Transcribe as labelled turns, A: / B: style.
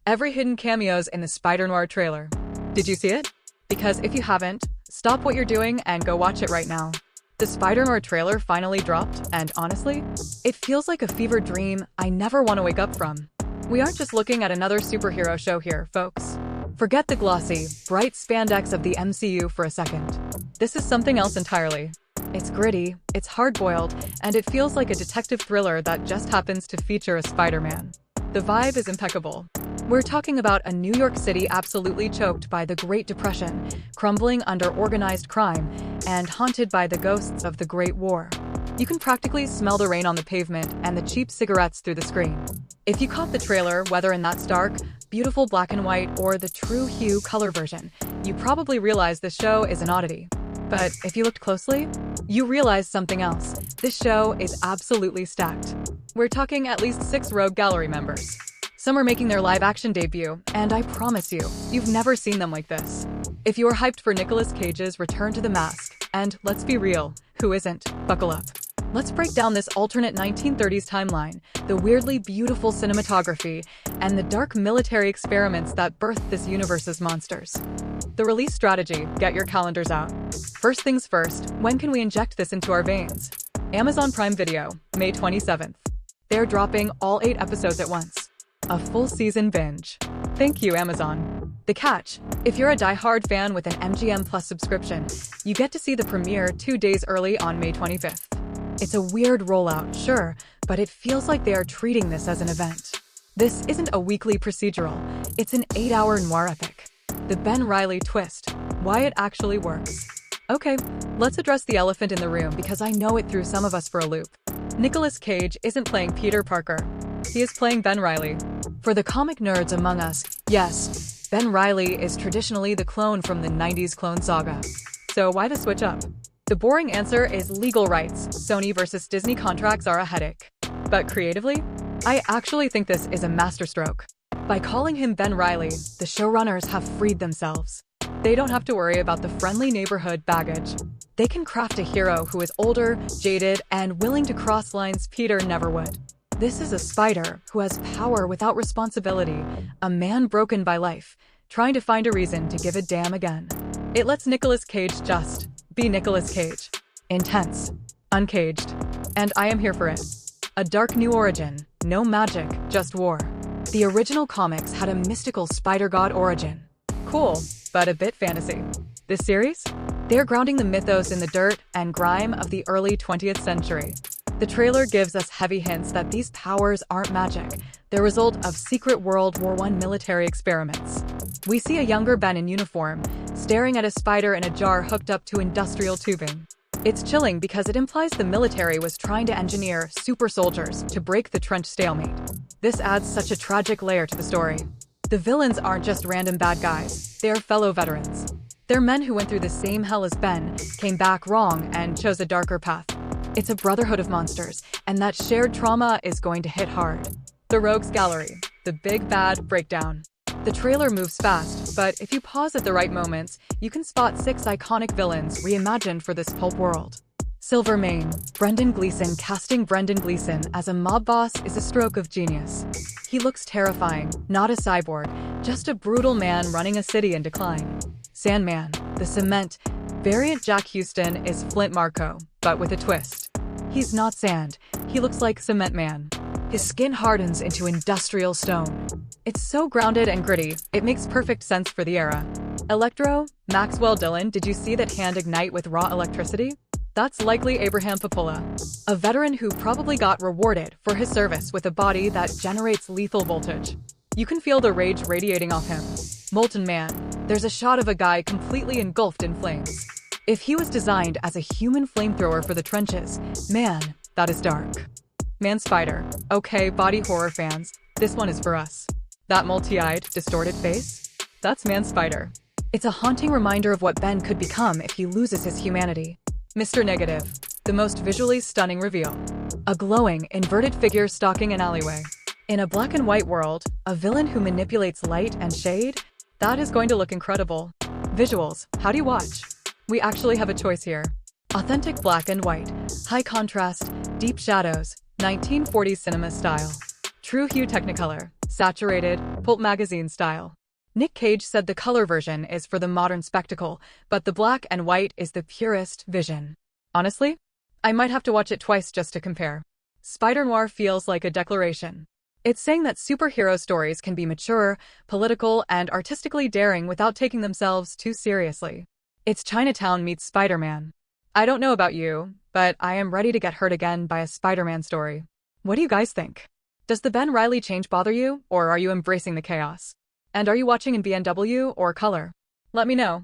A: every hidden cameos in the Spider-Noir trailer. Did you see it? Because if you haven't, stop what you're doing and go watch it right now. The Spider-Noir trailer finally dropped, and honestly, it feels like a fever dream I never want to wake up from. We aren't just looking at another superhero show here, folks. Forget the glossy, bright spandex of the MCU for a second. This is something else entirely. It's gritty, it's hard-boiled, and it feels like a detective thriller that just happens to feature a Spider-Man. The vibe is impeccable. We're talking about a New York City absolutely choked by the Great Depression, crumbling under organized crime, and haunted by the ghosts of the Great War. You can practically smell the rain on the pavement and the cheap cigarettes through the screen. If you caught the trailer, whether in that stark, beautiful black and white or the true hue color version, you probably realize this show is an oddity. But if you looked closely, you realize something else. This show is absolutely stacked. We're talking at least 6 Rogue Gallery members. Some are making their live-action debut, and I promise you, you've never seen them like this. If you're hyped for Nicolas Cage's return to the mask, and let's be real, who isn't? Buckle up. Let's break down this alternate 1930s timeline, the weirdly beautiful cinematography, and the dark military experiments that birthed this universe's monsters. The release strategy, get your calendars out. First things first, when can we inject this into our veins? Amazon Prime Video, May 27th. They're dropping all 8 episodes at once. A full season binge. Thank you, Amazon. The catch, if you're a die-hard fan with an MGM Plus subscription, you get to see the premiere 2 days early on May 25th. It's a weird rollout, sure, but it feels like they are treating this as an event. This isn't a weekly procedural, it's an 8-hour noir epic. The Ben Reilly twist, why it actually works. Okay, let's address the elephant in the room because I know it threw some of us for a loop. Nicolas Cage isn't playing Peter Parker. He is playing Ben Reilly. For the comic nerds among us, yes, Ben Reilly is traditionally the clone from the 90s Clone Saga. So why the switch up? The boring answer is legal rights. Sony versus Disney contracts are a headache. But creatively, I actually think this is a masterstroke. By calling him Ben Reilly, the showrunners have freed themselves. They don't have to worry about the friendly neighborhood baggage. They can craft a hero who is older, jaded, and willing to cross lines Peter never would. This is a spider who has power without responsibility, a man broken by life, trying to find a reason to give a damn again. It lets Nicolas Cage just be Nicolas Cage. Intense. Uncaged. And I am here for it. A dark new origin. No magic, just war. The original comics had a mystical spider god origin. Cool, but a bit fantasy. This series? They're grounding the mythos in the dirt and grime of the early 20th century. The trailer gives us heavy hints that these powers aren't magic. They're a result of secret World War I military experiments. We see a younger Ben in uniform, staring at a spider in a jar hooked up to industrial tubing. It's chilling because it implies the military was trying to engineer super soldiers to break the trench stalemate. This adds such a tragic layer to the story. The villains aren't just random bad guys, they are fellow veterans. They're men who went through the same hell as Ben, came back wrong, and chose a darker path. It's a brotherhood of monsters, and that shared trauma is going to hit hard. The Rogues Gallery, the big bad breakdown. The trailer moves fast, but if you pause at the right moments, you can spot 6 iconic villains reimagined for this pulp world. Silvermane, Brendan Gleeson. Casting Brendan Gleeson as a mob boss is a stroke of genius. He looks terrifying, not a cyborg, just a brutal man running a city in decline. Sandman, the cement variant. Jack Houston is Flint Marko, but with a twist. He's not sand, he looks like Cement Man. His skin hardens into industrial stone. It's so grounded and gritty, it makes perfect sense for the era. Electro, Maxwell Dillon. Did you see that hand ignite with raw electricity? That's likely Abraham Papola, a veteran who probably got rewarded for his service with a body that generates lethal voltage. You can feel the rage radiating off him. Molten Man. There's a shot of a guy completely engulfed in flames. If he was designed as a human flamethrower for the trenches, man, that is dark. Man Spider. Okay, body horror fans, this one is for us. That multi-eyed, distorted face? That's Man Spider. It's a haunting reminder of what Ben could become if he loses his humanity. Mr. Negative. The most visually stunning reveal. A glowing, inverted figure stalking an alleyway. In a black and white world, a villain who manipulates light and shade? That is going to look incredible. Visuals. How do you watch? We actually have a choice here. Authentic black and white, high contrast, deep shadows, 1940s cinema style. True hue Technicolor, saturated, pulp magazine style. Nick Cage said the color version is for the modern spectacle, but the black and white is the purest vision. Honestly, I might have to watch it twice just to compare. Spider-Noir feels like a declaration. It's saying that superhero stories can be mature, political, and artistically daring without taking themselves too seriously. It's Chinatown meets Spider-Man. I don't know about you, but I am ready to get hurt again by a Spider-Man story. What do you guys think? Does the Ben Reilly change bother you, or are you embracing the chaos? And are you watching in BNW or color? Let me know.